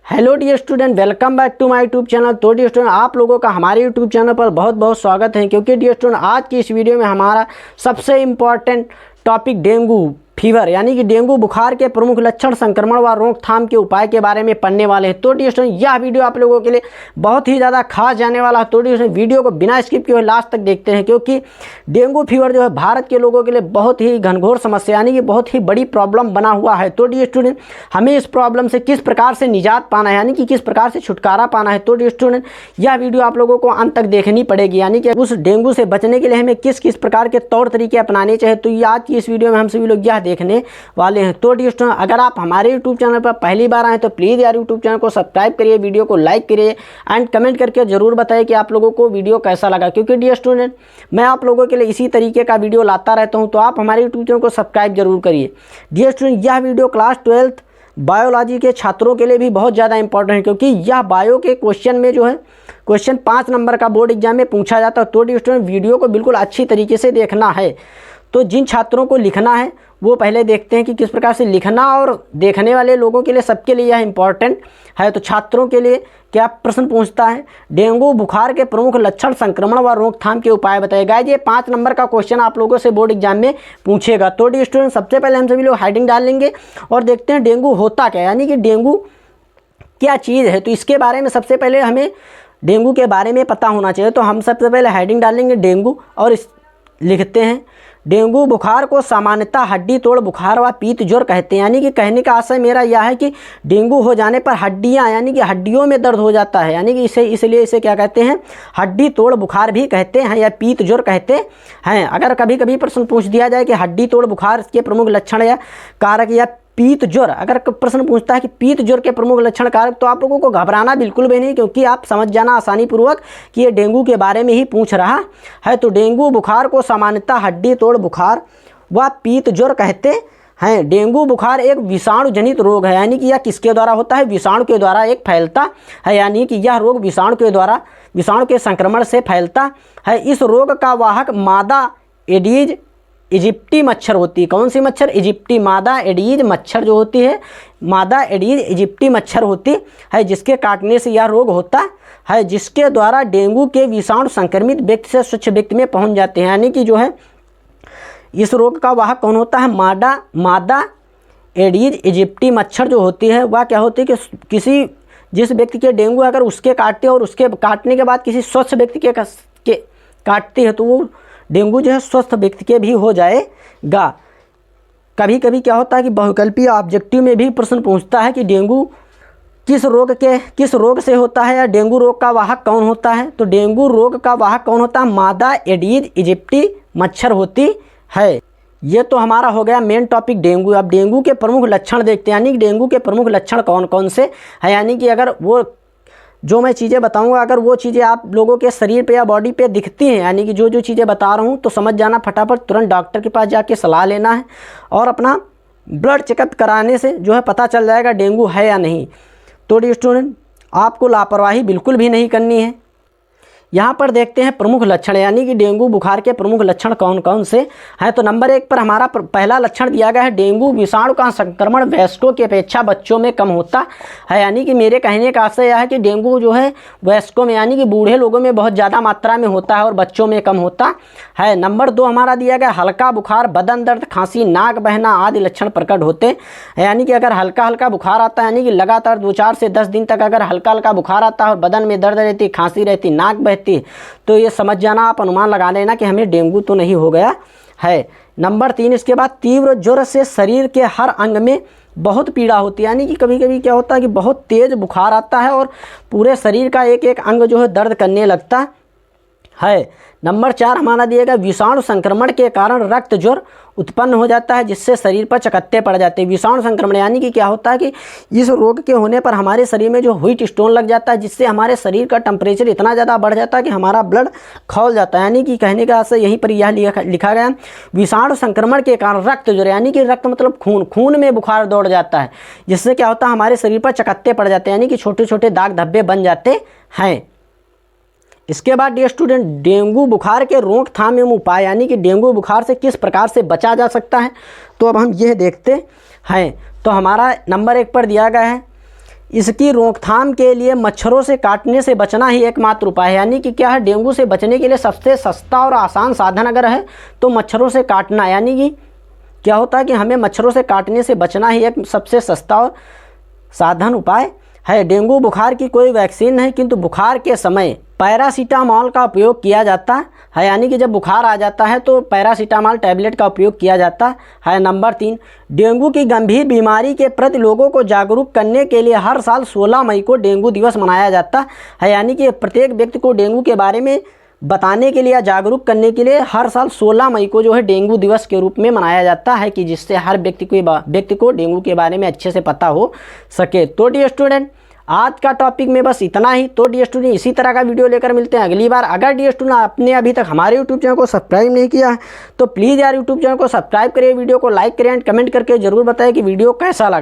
Hello dear student, welcome back to my YouTube channel. तो dear student, आप लोगों का हमारे यूट्यूब चैनल पर बहुत बहुत स्वागत है, क्योंकि डियर स्टूडेंट आज की इस वीडियो में हमारा सबसे इम्पॉर्टेंट टॉपिक डेंगू फीवर यानी कि डेंगू बुखार के प्रमुख लक्षण, संक्रमण व रोकथाम के उपाय के बारे में पढ़ने वाले हैं। तो डियर स्टूडेंट, यह वीडियो आप लोगों के लिए बहुत ही ज़्यादा खास जाने वाला है। तो डियर स्टूडेंट, वीडियो को बिना स्किप किए लास्ट तक देखते हैं, क्योंकि डेंगू फीवर जो है भारत के लोगों के लिए बहुत ही घनघोर समस्या यानी कि बहुत ही बड़ी प्रॉब्लम बना हुआ है। तो डियर स्टूडेंट, हमें इस प्रॉब्लम से किस प्रकार से निजात पाना है यानी कि किस प्रकार से छुटकारा पाना है। तो डियर स्टूडेंट, यह वीडियो आप लोगों को अंत तक देखनी पड़ेगी, यानी कि उस डेंगू से बचने के लिए हमें किस किस प्रकार के तौर तरीके अपनाने चाहिए। तो ये आज की इस वीडियो में हम सभी लोग यह देखने वाले हैं। तो डियर स्टूडेंट, अगर आप हमारे यूट्यूब चैनल पर पहली बार आए तो प्लीज़ यार यूट्यूब चैनल को सब्सक्राइब करिए, वीडियो को लाइक करिए एंड कमेंट करके जरूर बताइए कि आप लोगों को वीडियो कैसा लगा, क्योंकि डियर स्टूडेंट मैं आप लोगों के लिए इसी तरीके का वीडियो लाता रहता हूं। तो आप हमारे यूट्यूब चैनल को सब्सक्राइब जरूर करिए। डियर स्टूडेंट, यह वीडियो क्लास 12th बायोलॉजी के छात्रों के लिए भी बहुत ज़्यादा इंपॉर्टेंट है, क्योंकि यह बायो के क्वेश्चन में जो है क्वेश्चन 5 नंबर का बोर्ड एग्जाम में पूछा जाता है। तो डियर स्टूडेंट, वीडियो को बिल्कुल अच्छी तरीके से देखना है। तो जिन छात्रों को लिखना है वो पहले देखते हैं कि किस प्रकार से लिखना, और देखने वाले लोगों के लिए सबके लिए यह इंपॉर्टेंट है। तो छात्रों के लिए क्या प्रश्न पूछता है, डेंगू बुखार के प्रमुख लक्षण, संक्रमण व रोकथाम के उपाय बताएगा। ये 5 नंबर का क्वेश्चन आप लोगों से बोर्ड एग्जाम में पूछेगा। तो डियर स्टूडेंट, सबसे पहले हम सभी लोग हेडिंग डाल लेंगे और देखते हैं डेंगू होता क्या, यानी कि डेंगू क्या चीज़ है। तो इसके बारे में सबसे पहले हमें डेंगू के बारे में पता होना चाहिए। तो हम सबसे पहले हेडिंग डालेंगे डेंगू और लिखते हैं, डेंगू बुखार को सामान्यतः हड्डी तोड़ बुखार व पीत ज्वर कहते हैं। यानी कि कहने का आशय मेरा यह है कि डेंगू हो जाने पर हड्डियां यानी कि हड्डियों में दर्द हो जाता है, यानी कि इसलिए इसे क्या कहते हैं, हड्डी तोड़ बुखार भी कहते हैं या पीत ज्वर कहते हैं। अगर कभी कभी प्रश्न पूछ दिया जाए कि हड्डी तोड़ बुखार के प्रमुख लक्षण या कारक या पीत ज्वर, अगर प्रश्न पूछता है कि पीत ज्वर के प्रमुख लक्षण कारक, तो आप लोगों को घबराना बिल्कुल भी नहीं, क्योंकि आप समझ जाना आसानी पूर्वक कि ये डेंगू के बारे में ही पूछ रहा है। तो डेंगू बुखार को सामान्यतः हड्डी तोड़ बुखार व पीत ज्वर कहते हैं। डेंगू बुखार एक विषाणु जनित रोग है, यानी कि यह किसके द्वारा होता है, विषाणु के द्वारा एक फैलता है, यानी कि यह रोग विषाणु के द्वारा, विषाणु के संक्रमण से फैलता है। इस रोग का वाहक मादा एडीज इजिप्टी मच्छर होती है। कौन सी मच्छर, इजिप्टी मादा एडीज मच्छर जो होती है, मादा एडीज इजिप्टी मच्छर होती है, जिसके काटने से यह रोग होता है, जिसके द्वारा डेंगू के विषाणु संक्रमित व्यक्ति से स्वच्छ व्यक्ति में पहुंच जाते हैं। यानी कि जो है इस रोग का वाहक कौन होता है, मादा एडीज इजिप्टी मच्छर जो होती है, वह क्या होती है कि जिस व्यक्ति के डेंगू अगर उसके काटते और उसके काटने के बाद किसी स्वस्थ व्यक्ति के काटती है, तो वो डेंगू जो है स्वस्थ व्यक्ति के भी हो जाएगा। कभी कभी क्या होता है कि बहुविकल्पीय ऑब्जेक्टिव में भी प्रश्न पूछता है कि डेंगू किस रोग से होता है, या डेंगू रोग का वाहक कौन होता है। तो डेंगू रोग का वाहक कौन होता है, मादा एडीज इजिप्टी मच्छर होती है। ये तो हमारा हो गया मेन टॉपिक डेंगू। अब डेंगू के प्रमुख लक्षण देखते हैं, यानी कि डेंगू के प्रमुख लक्षण कौन कौन से है, यानी कि अगर वो जो मैं चीज़ें बताऊंगा अगर वो चीज़ें आप लोगों के शरीर पे या बॉडी पे दिखती हैं, यानी कि जो चीज़ें बता रहा हूँ, तो समझ जाना, फटाफट तुरंत डॉक्टर के पास जाके सलाह लेना है, और अपना ब्लड चेकअप कराने से जो है पता चल जाएगा डेंगू है या नहीं। तो डियर स्टूडेंट, आपको लापरवाही बिल्कुल भी नहीं करनी है। यहाँ पर देखते हैं प्रमुख लक्षण, यानी कि डेंगू बुखार के प्रमुख लक्षण कौन कौन से हैं। तो नंबर 1 पर हमारा पहला लक्षण दिया गया है, डेंगू विषाणु का संक्रमण वयस्कों की अपेक्षा बच्चों में कम होता है। यानी कि मेरे कहने का आशय यह है कि डेंगू जो है वयस्कों में यानी कि बूढ़े लोगों में बहुत ज़्यादा मात्रा में होता है और बच्चों में कम होता है। नंबर 2 हमारा दिया गया, हल्का बुखार, बदन दर्द, खांसी, नाक बहना आदि लक्षण प्रकट होते हैं। यानी कि अगर हल्का हल्का बुखार आता है, यानी कि लगातार 2-4 से 10 दिन तक अगर हल्का हल्का बुखार आता है और बदन में दर्द रहती, खांसी रहती, नाक बहती, तो ये समझ जाना, आप अनुमान लगा लेना कि हमें डेंगू तो नहीं हो गया है। नंबर 3 इसके बाद, तीव्र ज्वर से शरीर के हर अंग में बहुत पीड़ा होती है। यानी कि कभी कभी क्या होता है कि बहुत तेज बुखार आता है और पूरे शरीर का एक एक अंग जो है दर्द करने लगता है। नंबर 4 हमारा दिएगा, विषाणु संक्रमण के कारण रक्त ज्वर उत्पन्न हो जाता है, जिससे शरीर पर चकत्ते पड़ जाते हैं। विषाणु संक्रमण यानी कि क्या होता है कि इस रोग के होने पर हमारे शरीर में जो व्हीट स्टोन लग जाता है, जिससे हमारे शरीर का टेम्परेचर इतना ज़्यादा बढ़ जाता है कि हमारा ब्लड खौल जाता है। यानी कि कहने का आशय यहीं पर यह लिखा गया, विषाणु संक्रमण के कारण रक्त ज्वर, यानी कि रक्त मतलब खून में बुखार दौड़ जाता है, जिससे क्या होता है हमारे शरीर पर चकत्ते पड़ जाते हैं, यानी कि छोटे छोटे दाग धब्बे बन जाते हैं। इसके बाद डियर स्टूडेंट, डेंगू बुखार के रोकथाम एवं उपाय, यानी कि डेंगू बुखार से किस प्रकार से बचा जा सकता है। तो अब हम यह देखते हैं। तो हमारा नंबर 1 पर दिया गया है, इसकी रोकथाम के लिए मच्छरों से काटने से बचना ही एकमात्र उपाय है। यानी कि क्या है, डेंगू से बचने के लिए सबसे सस्ता और आसान साधन अगर है तो मच्छरों से काटना। यानी कि क्या होता है कि हमें मच्छरों से काटने से बचना ही एक सबसे सस्ता और साधन उपाय है। डेंगू बुखार की कोई वैक्सीन नहीं, किंतु बुखार के समय पैरासीटामॉल का उपयोग किया जाता है। यानी कि जब बुखार आ जाता है तो पैरासीटामॉल टैबलेट का उपयोग किया जाता है। नंबर 3, डेंगू की गंभीर बीमारी के प्रति लोगों को जागरूक करने के लिए हर साल 16 मई को डेंगू दिवस मनाया जाता है। यानी कि प्रत्येक व्यक्ति को डेंगू के बारे में बताने के लिए या जागरूक करने के लिए हर साल 16 मई को जो है डेंगू दिवस के रूप में मनाया जाता है, कि जिससे हर व्यक्ति को डेंगू के बारे में अच्छे से पता हो सके। तो डियर स्टूडेंट, आज का टॉपिक में बस इतना ही। तो डियर स्टूडेंट, इसी तरह का वीडियो लेकर मिलते हैं अगली बार। अगर डियर स्टूडेंट आपने अभी तक हमारे यूट्यूब चैनल को सब्सक्राइब नहीं किया है तो प्लीज़ यार यूट्यूब चैनल को सब्सक्राइब करिए, वीडियो को लाइक करें एंड कमेंट करके जरूर बताएं कि वीडियो कैसा लगा।